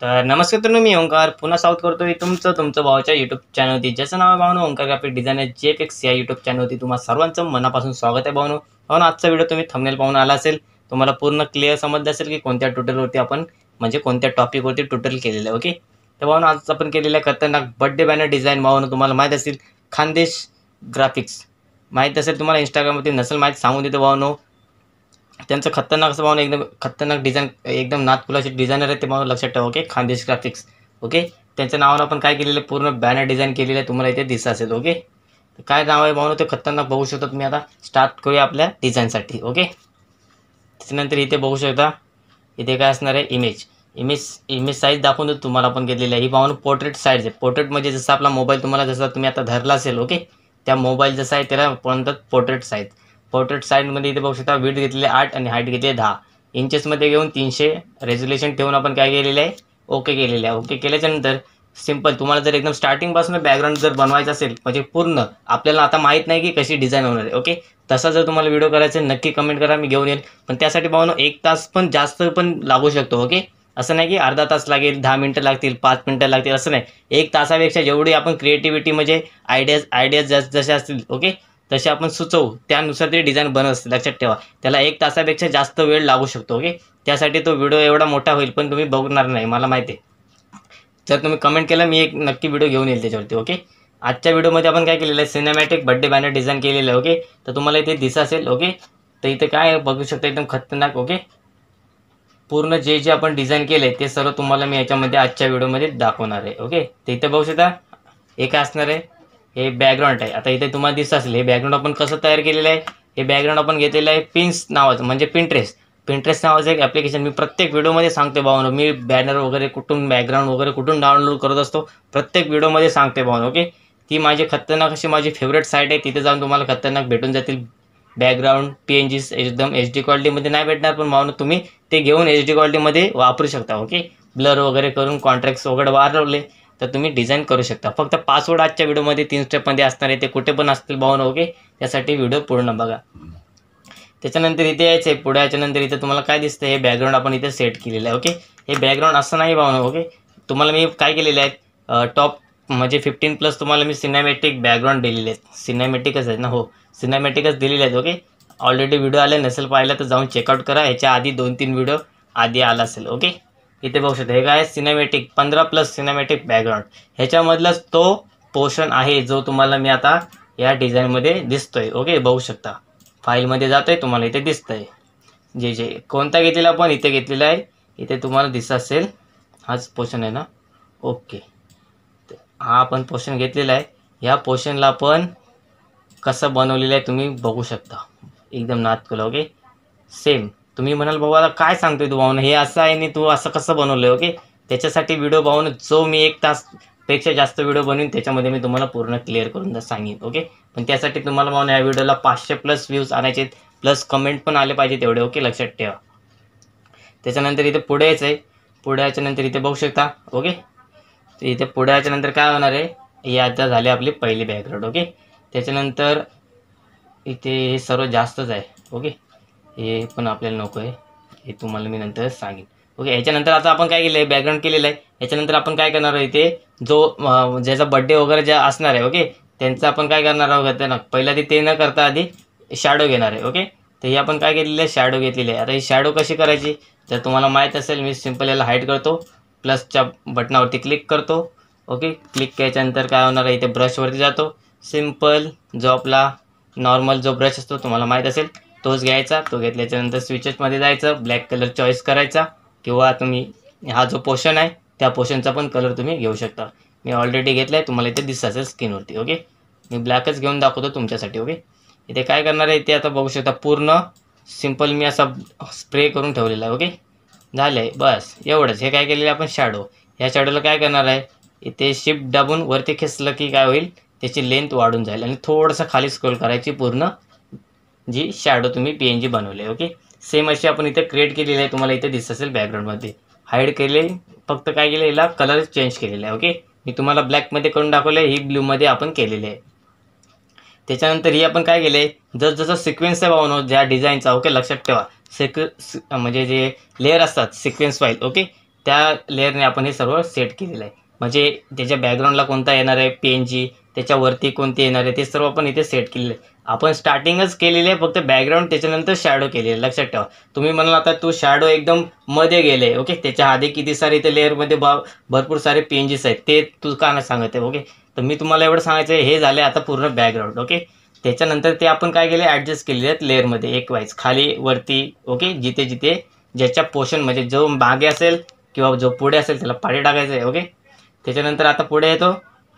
तर नमस्कार मित्रांनो, मी ओंकार पुन्हा साऊथ करतोय तुमचं भावाच्या यूट्यूब चॅनलवरती, ज्याचं नाव आहे भावनो ओंकार ग्राफिक डिझायनर JFX या यूट्यूब चॅनलवरती तुम्हा सर्वांचं मनापासून स्वागत आहे भावनो. आजचा व्हिडिओ तुम्ही थंबनेल पाहून आला असेल, तुम्हाला पूर्ण क्लिअर समजलं असेल की कोणत्या ट्युटोरियलवरती आपण म्हणजे कोणत्या टॉपिकवरती ट्युटोरियल केलेलं आहे. ओके, तर भावनो आज आपण केलेलं आहे खतरनाक बर्थडे बॅनर डिझाईन. भावनो तुम्हाला माहीत असेल खानदेश ग्राफिक्स माहीत असेल तुम्हाला, इंस्टाग्रामवरती नसेल माहीत सांगून देतो भावनो. त्यांचं खतरनाक असं भावना, एकदम खतरनाक डिझाईन, एकदम नाथपुलाचे डिझायनर आहे ते भावना, लक्षात ठेवा. Okay, Khandesh graphics. ओके, त्यांच्या नावानं आपण काय केलेलं, पूर्ण बॅनर डिझाईन केलेलं आहे, तुम्हाला इथे दिसत असेल. ओके, काय नाव आहे भावना, ते खतरनाक बघू शकता तुम्ही. आता स्टार्ट करूया आपल्या डिझाईनसाठी. ओके, त्याच्यानंतर इथे बघू शकता, इथे काय असणार आहे, इमेज इमेज साईज दाखवून देतो तुम्हाला आपण घेतलेली आहे. ही भावना पोर्ट्रेट साईज आहे. पोर्ट्रेट म्हणजे जसं आपला मोबाईल तुम्हाला, जसा तुम्ही आता धरला असेल, ओके, त्या मोबाईल जसा आहे त्याला म्हणतात पोर्ट्रेट साईज. पोर्ट्रेट साईजमध्ये इथे बघू शकता, विड्थ घेतलेली 8 आणि हाईट घेतली 10 इंचेसमध्ये घेऊन 300 रेझोल्युशन ठेवून आपण काय केलेलं आहे, ओके केलेलं आहे. ओके केल्याच्यानंतर सिंपल तुम्हाला जर एकदम स्टार्टिंगपासून बॅकग्राऊंड जर बनवायचं असेल, म्हणजे पूर्ण आपल्याला आता माहीत नाही की कशी डिझाईन होणार आहे. ओके, तसा जर तुम्हाला व्हिडिओ करायचा नक्की कमेंट करा, मी घेऊन येईल. पण त्यासाठी भावनो 1 तास पण जास्त पण लागू शकतो. ओके, असं नाही की अर्धा तास लागेल, 10 मिनटं लागतील, 5 मिनटं लागतील, असं नाही. 1 तासापेक्षा जेवढी आपण क्रिएटिव्हिटी म्हणजे आयडियाज जसे असतील, ओके, तसे आपण सुचवू त्यानुसार ते डिझाईन बनत असते. लक्षात ठेवा, त्याला 1 तासापेक्षा जास्त वेळ लागू शकतो. ओके, त्यासाठी तो व्हिडिओ एवढा मोठा होईल पण तुम्ही बघणार नाही, मला माहिती आहे. जर तुम्ही कमेंट केलं, मी एक नक्की व्हिडिओ घेऊन येईल त्याच्यावरती. ओके, आजच्या व्हिडिओमध्ये आपण काय केलेलं आहे, सिनेमॅटिक बर्थडे बॅनर डिझाईन केलेलं आहे. ओके, तर तुम्हाला इथे दिसत असेल. ओके, तर इथे काय बघू शकता, एकदम खतरनाक. ओके, पूर्ण जे आपण डिझाईन केले ते सर्व तुम्हाला मी याच्यामध्ये आजच्या व्हिडिओमध्ये दाखवणार आहे. ओके, तर इथे बघू शकता, हे काय असणार आहे, हे बॅकग्राऊंड आहे. आता इथे तुम्हाला दिसत असेल, हे बॅकग्राऊंड आपण कसं तयार केलेलं आहे. हे बॅकग्राऊंड आपण घेतलेलं आहे पिन्स नावाचं, म्हणजे पिंट्रेस्ट नावाचं एक ॲप्लिकेशन. मी प्रत्येक व्हिडिओमध्ये सांगते भावनो, मी बॅनर वगैरे कुठून, बॅकग्राऊंड वगैरे कुठून डाउनलोड करत असतो, प्रत्येक व्हिडिओमध्ये सांगते भावनो. ओके, ती माझी खतरनाक अशी माझी फेवरेट साईट आहे, तिथे जाऊन तुम्हाला खतरनाक भेटून जातील बॅकग्राऊंड. PNGs एकदम HD क्वालिटीमध्ये नाही भेटणार, पण भावनो तुम्ही ते घेऊन HD क्वालिटीमध्ये वापरू शकता. ओके, ब्लर वगैरे करून कॉन्ट्रॅक्ट्स वगैरे वाढवले तर तुम्ही डिझाईन करू शकता. फक्त पासवर्ड आजच्या व्हिडिओमध्ये 3 स्टेपमध्ये असणार आहे, ते कुठे पण असतील भावनो. ओके, त्यासाठी व्हिडिओ पूर्ण बघा. त्याच्यानंतर इथे यायचं आहे, पुढे याच्यानंतर इथे तुम्हाला काय दिसतं, हे बॅकग्राऊंड आपण इथे सेट केलेलं आहे. ओके, हे बॅकग्राऊंड असं नाही भावनो. ओके, तुम्हाला मी काय केलेलं आहे, टॉप म्हणजे 15+ तुम्हाला मी सिनेमॅटिक बॅकग्राऊंड दिलेले आहेत. सिनेमॅटिकच आहे ना, हो, सिनेमॅटिकच दिलेले आहेत. ओके, ऑलरेडी व्हिडिओ आले नसेल पाहिलं तर जाऊन चेकआउट करा, ह्याच्या आधी 2-3 व्हिडिओ आधी आला असेल. ओके, इथे बघू शकता, हे काय सिनेमॅटिक 15+ सिनेमॅटिक बॅकग्राऊंड, ह्याच्यामधलाच तो पोर्शन आहे जो तुम्हाला मी आता या डिझाईनमध्ये दिसतोय. ओके, बघू शकता, फाईलमध्ये जातोय, तुम्हाला इथे दिसतंय जे कोणता घेतलेला आपण इथे घेतलेला आहे, इथे तुम्हाला दिसत असेल, हाच पोर्शन आहे ना. ओके, हा आपण पोर्शन घेतलेला आहे. ह्या पोर्शनला आपण कसं बनवलेलं आहे तुम्ही बघू शकता, एकदम नाथकुला. ओके, सेम तुम्ही म्हणाल भाऊ आता काय सांगतोय तू भावना, हे असं आहे आणि तू असं कसं बनवलं आहे. ओके, त्याच्यासाठी व्हिडिओ भावना जो मी 1 तासपेक्षा जास्त व्हिडिओ बनवीन त्याच्यामध्ये मी तुम्हाला पूर्ण क्लिअर करून सांगेन. ओके, पण त्यासाठी तुम्हाला भावना या व्हिडिओला 500+ व्ह्यूज आणायचे, प्लस कमेंट पण आले पाहिजे तेवढे. ओके, लक्षात ठेवा. त्याच्यानंतर इथे पुढे यायचं आहे, पुढे याच्यानंतर इथे बघू शकता. ओके, तर इथे पुढे याच्यानंतर काय होणार आहे, हे आता झाले आपली पहिली बॅकग्राऊंड. ओके, त्याच्यानंतर इथे हे सर्व जास्तच आहे. ओके, हे पण आपल्याला नको आहे, हे तुम्हाला मी नंतर सांगेन. ओके, याच्यानंतर आता आपण काय केलं आहे, बॅकग्राऊंड केलेलं आहे. याच्यानंतर आपण काय करणार आहे, इथे जो ज्याचा बड्डे वगैरे ज्या असणार आहे, ओके, त्यांचं आपण काय करणार आहोत ना, पहिला ते न करता आधी शॅडो घेणार आहे. ओके, तर हे आपण काय केलेलं आहे, शॅडो घेतलेली आहे. आता ही शॅडो कशी करायची, जर तुम्हाला माहीत असेल, मी सिम्पल याला हाईड करतो, प्लसच्या बटनावरती क्लिक करतो. ओके, क्लिक केल्याच्यानंतर काय होणार आहे, इथे ब्रशवरती जातो, सिम्पल जो आपला नॉर्मल जो ब्रश असतो तुम्हाला माहीत असेल तोच घ्यायचा. तो घेतल्याच्यानंतर स्विचेसमध्ये जायचं, ब्लॅक कलर चॉईस करायचा, किंवा तुम्ही हा जो पोर्शन आहे त्या पोर्शनचा पण कलर तुम्ही घेऊ शकता. मी ऑलरेडी घेतला आहे, तुम्हाला इथे दिसत असेल स्क्रीनवरती. ओके, मी ब्लॅकच घेऊन दाखवतो तुमच्यासाठी. ओके, इथे काय करणार आहे, इथे आता बघू शकता, पूर्ण सिम्पल मी असा स्प्रे करून ठेवलेला आहे. ओके, झालं आहे, बस एवढंच. हे काय केलेलं आपण शॅडो, ह्या शॅडोला काय करणार आहे, इथे शिफ्ट दाबून वरती खेचलं की काय होईल, त्याची लेंथ वाढून जाईल आणि थोडंसं खाली स्क्रोल करायची, पूर्ण जी शॅडो तुम्ही PNG बनवले. ओके, सेम अशी आपण इथे क्रिएट केलेली आहे, तुम्हाला इथे दिसत असेल बॅकग्राऊंडमध्ये. हाईड केले, फक्त काय केलं, याला कलर चेंज केलेला आहे. ओके, मी तुम्हाला ब्लॅकमध्ये करून दाखवलं आहे, ही ब्ल्यूमध्ये आपण केलेले आहे. त्याच्यानंतर ही आपण काय केले, जसं सिक्वेन्स आहे भावनो ज्या डिझाईनचा. ओके, लक्षात ठेवा, म्हणजे जे लेअर असतात सिक्वेन्स फाईल. ओके, त्या लेअरने आपण हे सर्व सेट केलेलं आहे. म्हणजे त्याच्या बॅकग्राऊंडला कोणता येणार आहे PNG, त्याच्यावरती कोणते येणार आहे ते सर्व आपण इथे सेट केलेलं आहे. आपण स्टार्टिंगच केलेली आहे फक्त बॅकग्राऊंड, त्याच्यानंतर शॅडो केलेली आहे. लक्षात ठेवा. तुम्ही म्हणाल आता तू शॅडो एकदम मध्ये गेले, ओके, त्याच्या आधी किती सारे इथे लेअरमध्ये भरपूर सारे PNGs आहेत, ते तू का नाही सांगत आहे, ओके. तर मी तुम्हाला एवढं सांगायचं आहे, हे झाले आता पूर्ण बॅकग्राऊंड, ओके. त्याच्यानंतर ते आपण काय केले, ॲडजस्ट केलेले आहेत लेअरमध्ये एक वाईज, खाली वरती, ओके. जिथे जिथे ज्याच्या पोर्शन म्हणजे जो मागे असेल किंवा जो पुढे असेल त्याला पाठी टाकायचं आहे, ओके. त्याच्यानंतर आता पुढे येतो.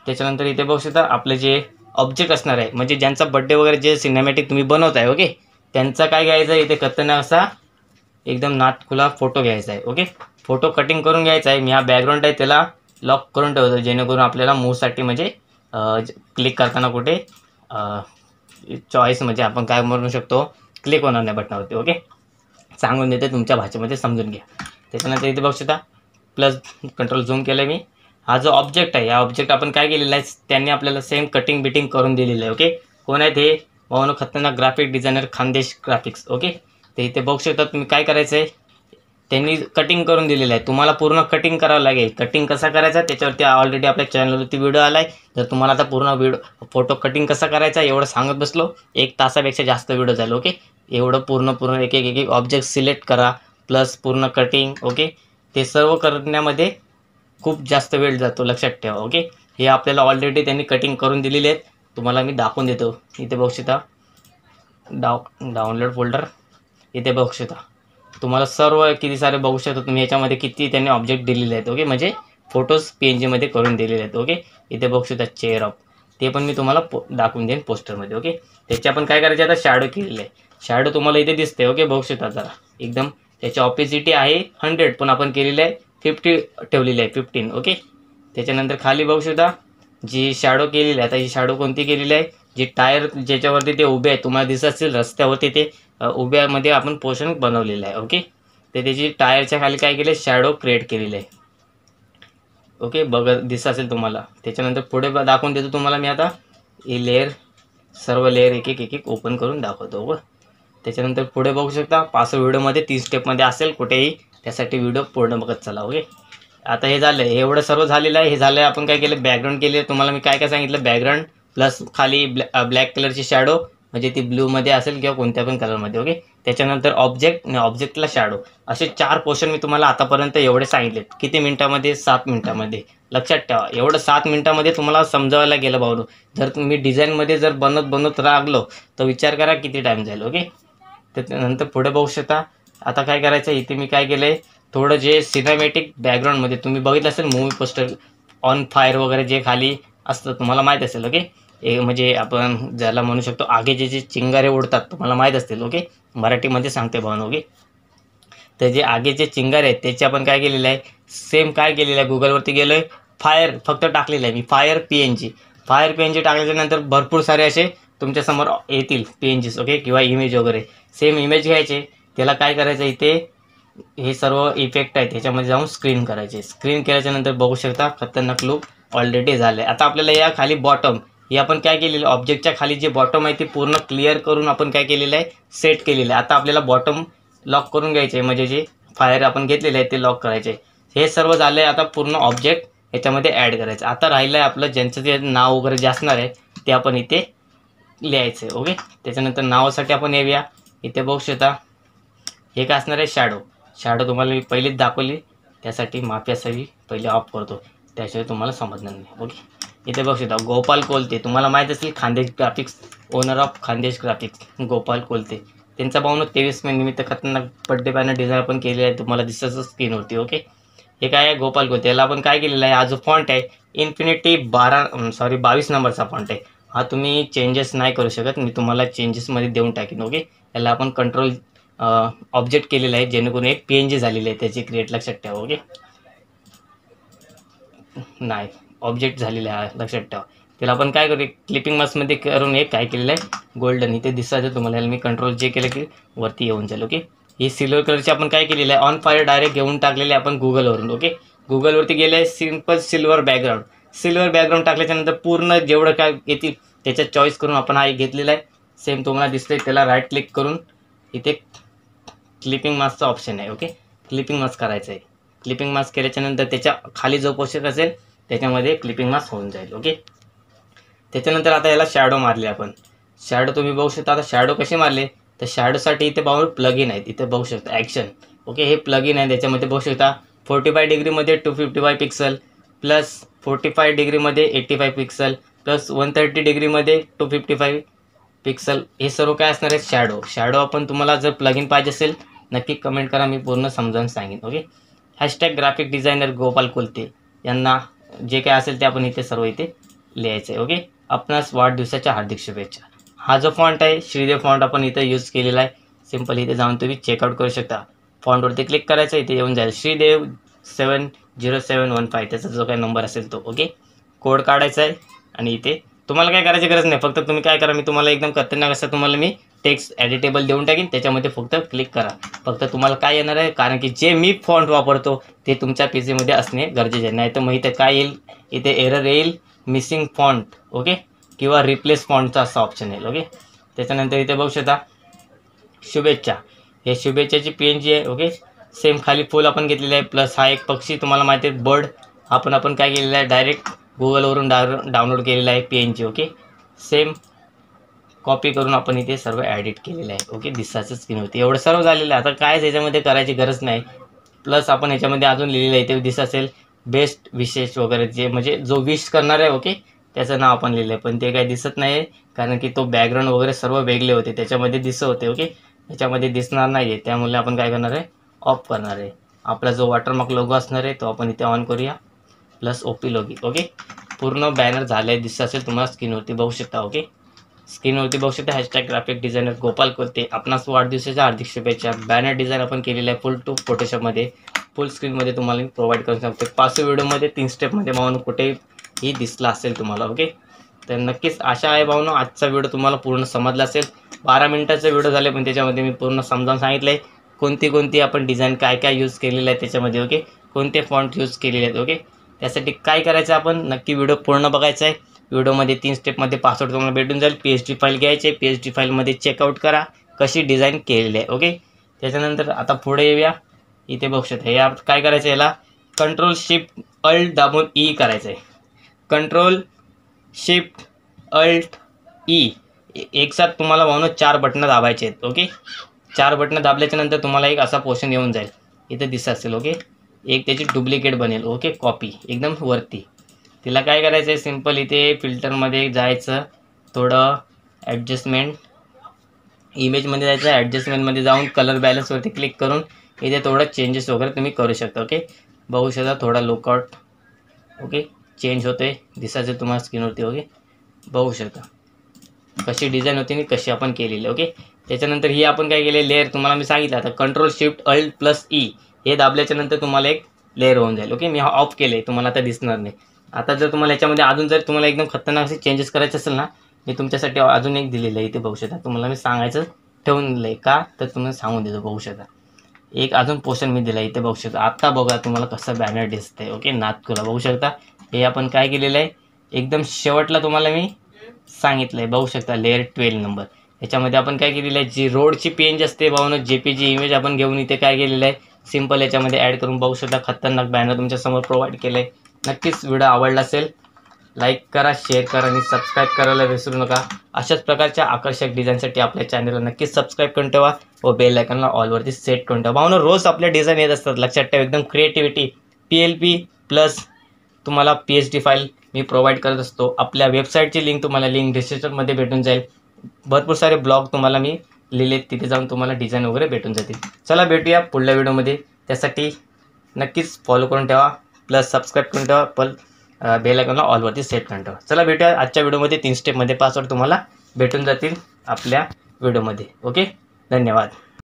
त्याच्यानंतर इथे बघू शकता आपले जे ऑब्जेक्ट असणार आहे, म्हणजे ज्यांचा बड्डे वगैरे जे सिनेमॅटिक तुम्ही बनवताय, ओके, त्यांचा काय घ्यायचं आहे, इथे खतरनाक असा एकदम नाटखुला फोटो घ्यायचा आहे, ओके. फोटो कटिंग करून घ्यायचा आहे. मी हा बॅकग्राऊंड आहे त्याला लॉक करून ठेवतो, जेणेकरून आपल्याला मूवसाठी म्हणजे क्लिक करताना कुठे चॉईस म्हणजे आपण काय म्हणू शकतो, क्लिक होणार नाही बटनावरती, ओके. सांगून देते तुमच्या भाषेमध्ये, समजून घ्या. त्याच्यानंतर इथे बघू शकता प्लस कंट्रोल झूम केलं मी. हा जो ऑब्जेक्ट आहे, या ऑब्जेक्ट आपण काय केलेला आहे, त्यांनी आपल्याला सेम कटिंग बिटिंग करून दिलेलं आहे, ओके. कोण आहेत हे, भावनो खतरनाक graphic designer Khandesh graphics, okay. ते इथे बघू शकता तुम्ही काय करायचं आहे, त्यांनी कटिंग करून दिलेलं आहे. तुम्हाला पूर्ण कटिंग करावं लागेल. कटिंग कसा करायचा त्याच्यावरती ऑलरेडी आपल्या चॅनलवरती व्हिडिओ आला आहे. जर तुम्हाला आता पूर्ण फोटो कटिंग कसा करायचा एवढं सांगत बसलो, 1 तासापेक्षा जास्त व्हिडिओ झाला, ओके. एवढं पूर्ण एक एक ऑब्जेक्ट सिलेक्ट करा प्लस पूर्ण कटिंग, ओके. ते सर्व करण्यामध्ये खूप जास्त वेळ जातो, लक्षात ठेवा, ओके. हे आपल्याला ऑलरेडी त्यांनी कटिंग करून दिलेले आहेत. तुम्हाला मी दाखवून देतो. इथे बघू शकता डाउनलोड फोल्डर, इथे बघू शकता तुम्हाला सर्व किती सारे बघू शकता तुम्ही, याच्यामध्ये किती त्यांनी ऑब्जेक्ट दिलेले आहेत, ओके. म्हणजे फोटोज PNGमध्ये करून दिलेले आहेत, ओके. इथे बघू शकता चेअर ऑफ, ते पण मी तुम्हाला दाखवून देईन पोस्टरमध्ये, ओके. त्याचे आपण काय करायचे आता, शॅडो केलेले आहे. शॅडो तुम्हाला इथे दिसते, ओके. बघू शकता जरा एकदम त्याची ऑपॉझिटी आहे 100, पण आपण केलेलं आहे 50 ठेवलेली आहे, 15, ओके. त्याच्यानंतर खाली बघू शकता जी शॅडो केलेली आहे. आता ही शॅडो कोणती केलेली आहे, जी टायर ज्याच्यावरती ते उभे आहे तुम्हाला दिसत असेल रस्त्यावरती, ते उभ्यामध्ये आपण पोर्शन बनवलेलं आहे, ओके. तर त्याची टायरच्या खाली काय केलं, शॅडो क्रिएट केलेलं आहे, ओके. बघत दिसत असेल तुम्हाला. त्याच्यानंतर पुढे दाखवून देतो तुम्हाला मी आता हे लेअर, सर्व लेअर एक एक ओपन करून दाखवतो, ओके. त्याच्यानंतर पुढे बघू शकता 5 व्हिडिओमध्ये 3 स्टेपमध्ये असेल कुठेही, त्यासाठी व्हिडिओ पूर्ण बघत चला, ओके. आता हे झालं, हे एवढं सर्व झालेलं आहे. हे झालं, आपण काय केलं, बॅकग्राऊंड केले. तुम्हाला मी काय काय सांगितलं, बॅकग्राऊंड प्लस खाली ब्लॅक कलरची शॅडो, म्हणजे ती ब्लूमध्ये असेल किंवा कोणत्या पण कलरमध्ये, ओके. त्याच्यानंतर ऑब्जेक्ट आणि ऑब्जेक्टला शॅडो, असे 4 पोर्शन मी तुम्हाला आतापर्यंत एवढे सांगितलेत. किती मिनिटामध्ये, 7 मिनिटामध्ये. लक्षात ठेवा, एवढं 7 मिनिटामध्ये तुम्हाला समजावायला गेलं भाऊ. जर तुम्ही डिझाईनमध्ये जर बनत लागलो तर विचार करा किती टाईम जाईल, ओके. त्याच्यानंतर पुढे बघू शकता आता काय करायचं, इथे मी काय केलं आहे, थोडं जे सिनेमॅटिक बॅकग्राऊंडमध्ये तुम्ही बघितलं असेल मूवी पोस्टर ऑन फायर वगैरे जे खाली असतं तुम्हाला माहीत असेल, ओके. म्हणजे आपण ज्याला म्हणू शकतो आगीचे जे चिंगारे उडतात तुम्हाला माहीत असतील, ओके. मराठीमध्ये सांगते भावना, ओके. तर जे आगीचे चिंगारे आहेत त्याचे आपण काय केलेलं आहे, सेम काय केलेलं आहे, गुगलवरती गेलो आहे, फायर फक्त टाकलेलं आहे मी, फायर PNG टाकल्याच्यानंतर भरपूर सारे असे तुमच्यासमोर येतील PNGs, ओके, किंवा इमेज वगैरे. सेम इमेज घ्यायचे, त्याला काय करायचं, इथे हे सर्व इफेक्ट आहेत त्याच्यामध्ये जाऊन स्क्रीन करायचे. स्क्रीन केल्याच्यानंतर बघू शकता खतरनाक लुक ऑलरेडी झालं आहे. आता आपल्याला या खाली बॉटम, हे आपण काय केलेलं, ऑब्जेक्टच्या खाली जे बॉटम आहे ते पूर्ण क्लिअर करून आपण काय केलेलं आहे, सेट केलेलं आहे. आता आपल्याला बॉटम लॉक करून घ्यायचे, म्हणजे जे फायर आपण घेतलेले आहे ते लॉक करायचे. हे सर्व झालं आहे. आता पूर्ण ऑब्जेक्ट याच्यामध्ये ॲड करायचं. आता राहिलं आहे आपलं ज्यांचं जे नाव वगैरे जे असणार आहे ते आपण इथे लिहायचं आहे, ओके. त्याच्यानंतर नावासाठी आपण येऊया. इथे बघू शकता हे काय असणार आहे, शॅडो तुम्हाला मी पहिलेच दाखवली, त्यासाठी माफी असावी, पहिले ऑफ करतो, त्याशिवाय तुम्हाला समजणार नाही, ओके. इथे बघू शकता गोपाल कोलते, तुम्हाला माहीत असेल Khandesh graphics, owner of Khandesh graphics Gopal Kolte. त्यांचा भावनो 23 मे निमित्त खतरनाक बड्डे बॅनर डिझाईन आपण केलेलं आहे, तुम्हाला दिसतच स्क्रीनवरती, ओके. हे काय आहे, गोपाल कोलते. याला आपण काय केलेलं आहे, हा जो फॉन्ट आहे इन्फिनिटी 22 नंबरचा फॉन्ट आहे. हा तुम्ही चेंजेस नाही करू शकत, मी तुम्हाला चेंजेसमध्ये देऊन टाकेन, ओके. याला आपण कंट्रोल ऑब्जेक्ट केलेलं आहे, जेणेकरून एक PNG झालेली आहे त्याची क्रिएट, लक्षात ठेवा, ओके. नाही, ऑब्जेक्ट झालेला आहे, लक्षात ठेवा. त्याला आपण काय करू, क्लिपिंग मास्कमध्ये करून एक काय केलेलं आहे गोल्डन, इथे दिसायचं तुम्हाला. याला मी कंट्रोल जे केलं की वरती येऊन जाईल, ओके. ही सिल्वर कलरची आपण काय केलेलं आहे, ऑन फायर डायरेक्ट घेऊन टाकलेले आपण गुगलवरून, ओके. गुगलवरती गेलं आहे, सिम्पल सिल्वर बॅकग्राऊंड टाकल्याच्यानंतर पूर्ण जेवढं काय येतील त्याच्यात चॉईस करून आपण हा घेतलेला आहे. सेम तुम्हाला दिसतंय, त्याला राईट क्लिक करून इथे क्लिपिंग मास्कचा ऑप्शन आहे, ओके. क्लिपिंग मास्क करायचं आहे. क्लिपिंग मास्क केल्याच्या नंतर त्याच्या खाली जो पोर्शन असेल त्याच्यामध्ये क्लिपिंग मास्क होऊन जाईल. ओके, त्याच्यानंतर आता याला शॅडो मारले आपण. शॅडो तुम्ही बघू शकता. आता शॅडो कसे मारले तर शॅडोसाठी इथे पाहून प्लगइन आहेत, इथे बघू शकता ॲक्शन. ओके, हे प्लगइन आहे, त्याच्यामध्ये बघू शकता 45 डिग्रीमध्ये 255 पिक्सल प्लस 45 डिग्रीमध्ये 85 पिक्सल प्लस 130 डिग्रीमध्ये 255 पिक्सल. हे सर्व काय असणार आहे शॅडो. शॅडो आपण तुम्हाला जर प्लगइन पाहिजे असेल नक्की कमेंट करा, मी पूर्ण समजावून सांगेन. Okay, hashtag graphic designer Gopal Kolte यांना जे काय असेल ते आपण इथे सर्व इथे लिहायचं आहे. ओके, आपणास वाढदिवसाच्या हार्दिक शुभेच्छा. हा जो फॉन्ट आहे श्रीदेव फॉन्ट आपण इथे यूज केलेला आहे. सिम्पल इथे जाऊन तुम्ही चेकआउट करू शकता. फॉन्टवरती क्लिक करायचं, इथे येऊन जाईल श्रीदेव 70715 त्याचा जो काही नंबर असेल तो. ओके, कोड काढायचा आहे आणि इथे तुम्हाला काय करायची गरज नाही, फक्त तुम्ही काय करा, मी तुम्हाला एकदम खतरनाक असं तुम्हाला मी टेक्स्ट एडिटेबल देऊन टाकीन, त्याच्यामध्ये फक्त क्लिक करा. फक्त तुम्हाला काय येणार आहे, कारण की जे मी फॉन्ट वापरतो ते तुमच्या पीसीमध्ये असणे गरजेचे आहे. नाही तर मग इथे काय येईल, इथे एरर येईल मिसिंग फॉन्ट. ओके, किंवा रिप्लेस फॉन्टचा असा ऑप्शन येईल. ओके, त्याच्यानंतर इथे बघू शकता शुभेच्छा, हे शुभेच्छाची PNG आहे. ओके, सेम खाली फुल आपण घेतलेलं आहे, प्लस हा एक पक्षी तुम्हाला माहिती आहे बर्ड, आपण काय केलेलं आहे डायरेक्ट गुगलवरून डाउनलोड केलेला आहे PNG. ओके, सेम कॉपी करून आपण इथे सर्व ॲडिट केलेलं आहे. ओके, दिसाचं स्क्रीन होती, एवढं सर्व झालेलं आहे. आता काय याच्यामध्ये करायची गरज नाही. प्लस आपण याच्यामध्ये अजून लिहिलेलं आहे, इथे दिसत असेल बेस्ट विशेष वगैरे, जे म्हणजे जो विश करणार आहे ओके त्याचं नाव आपण लिहिलं आहे, पण ते काही दिसत नाही आहे कारण की तो बॅकग्राऊंड वगैरे सर्व वेगळे होते, त्याच्यामध्ये दिसत होते. ओके, याच्यामध्ये दिसणार नाही आहे, त्यामुळे आपण काय करणार आहे ऑफ करणार आहे. आपला जो वॉटरमार्क लोगो असणार आहे तो आपण इथे ऑन करूया, प्लस OP लोगी. ओके, पूर्ण बॅनर झालं आहे, दिसत असेल तुम्हाला स्क्रीनवरती बघू शकता. ओके, स्क्रीनवरती बघू शकता hashtag graphic designer Gopal Kolte आपणास वाढदिवसाच्या हार्दिक शुभेच्छा. बॅनर डिझाईन आपण केलेलं आहे फुल टू फोटोशॉपमध्ये, फुल स्क्रीनमध्ये तुम्हाला मी प्रोव्हाइड करून सांगतो. 5 व्हिडिओमध्ये 3 स्टेपमध्ये भावनो कुठेही दिसला असेल तुम्हाला. ओके, तर नक्कीच आशा आहे भावनो आजचा व्हिडिओ तुम्हाला पूर्ण समजला असेल. 12 मिनिटाचा व्हिडिओ झाले, पण त्याच्यामध्ये मी पूर्ण समजावून सांगितलं आहे कोणती आपण डिझाईन काय यूज केलेलं आहे त्याच्यामध्ये. ओके, कोणते फॉन्ट यूज केलेले आहेत. ओके, त्यासाठी काय करायचं आपण नक्की व्हिडिओ पूर्ण बघायचा आहे. व्हिडिओमध्ये 3 स्टेपमध्ये पासवर्ड तुम्हाला भेटून जाईल. PSD फाईल घ्यायचे, PSD फाईलमध्ये चेकआउट करा कशी डिझाईन केलेली आहे. ओके, त्याच्यानंतर आता पुढे येऊया. इथे बघू शकता या काय करायचं, याला Ctrl+Shift+Alt दाबून E करायचं आहे. Ctrl+Shift+Alt+E एक साथ तुम्हाला भावनो 4 बटणं दाबायचे आहेत. ओके, 4 बटणं दाबल्याच्या नंतर तुम्हाला एक असा पोर्शन येऊन जाईल, इथे दिसत असेल. ओके, एक त्याची डुप्लिकेट बनेल. ओके, कॉपी एकदम वरती. तिला काय करायचं आहे सिम्पल इथे फिल्टरमध्ये जायचं, थोडं ॲडजस्टमेंट इमेजमध्ये जायचं, ॲडजस्टमेंटमध्ये जाऊन कलर बॅलन्सवरती क्लिक करून इथे थोडं चेंजेस वगैरे तुम्ही करू शकता. ओके, बघू शकता थोडा लुकआउट. ओके, चेंज होते दिसायचं तुम्हाला स्क्रीनवरती. ओके, बघू शकता कशी डिझाईन होती आणि कशी आपण केलेली. ओके, त्याच्यानंतर ही आपण काय केले लेअर तुम्हाला मी सांगितलं. आता Ctrl+Shift+Alt+E हे दाबल्याच्या नंतर तुम्हाला एक लेअर होऊन जाईल. ओके, मी हा ऑफ केलं आहे, तुम्हाला आता दिसणार नाही. आता जर तुम्हाला याच्यामध्ये अजून जर तुम्हाला एकदम खतरनाक असे चेंजेस करायचे असेल ना, मी तुमच्यासाठी अजून एक दिलेलं आहे, इथे बघू शकता. तुम्हाला मी सांगायचं ठेवून दिलं आहे का, तर तुम्हाला सांगून देतो. बघू शकता एक अजून पोर्शन मी दिलं आहे, इथे बघू शकता. आता बघा तुम्हाला कसं बॅनर दिसतंय. ओके, नातकुला बघू शकता. हे आपण काय केलेलं आहे एकदम शेवटला तुम्हाला मी सांगितलं आहे, बघू शकता लेअर 12 नंबर. याच्यामध्ये आपण काय केलेलं आहे, जी रोडची PNG असते भावनो JPG इमेज आपण घेऊन इथे काय केलेलं आहे सिम्पल याच्यामध्ये ॲड करून बघू शकता खतरनाक बॅनर तुमच्यासमोर प्रोव्हाइड केलं आहे. नक्कीच व्हिडिओ आवडला असेल लाईक करा, शेअर करा आणि सबस्क्राईब करायला विसरू नका. अशाच प्रकारच्या आकर्षक डिझाईनसाठी आपल्या चॅनलला नक्कीच सबस्क्राईब करून ठेवा व बेल आयकॉनला ऑलवरती सेट करून ठेवा. भावनो रोज आपल्या डिझाईन येत असतात, लक्षात ठेवा. एकदम क्रिएटिव्हिटी PLP प्लस तुम्हाला PSD फाईल मी प्रोव्हाइड करत असतो. आपल्या वेबसाईटची लिंक तुम्हाला लिंक डिस्क्रिप्शनमध्ये भेटून जाईल. भरपूर सारे ब्लॉग तुम्हाला मी लिहिलेत, तिथे जाऊन तुम्हाला डिझाईन वगैरे भेटून जातील. चला भेटूया पुढल्या व्हिडिओमध्ये, त्यासाठी नक्कीच फॉलो करून ठेवा, प्लस सबस्क्राईब करून ठेवा, बेल आयकॉनला ऑलवरती सेट करून ठेवा. चला भेटूया आजच्या व्हिडिओमध्ये. 3 स्टेपमध्ये पासवर्ड तुम्हाला भेटून जातील आपल्या व्हिडिओमध्ये. ओके, धन्यवाद.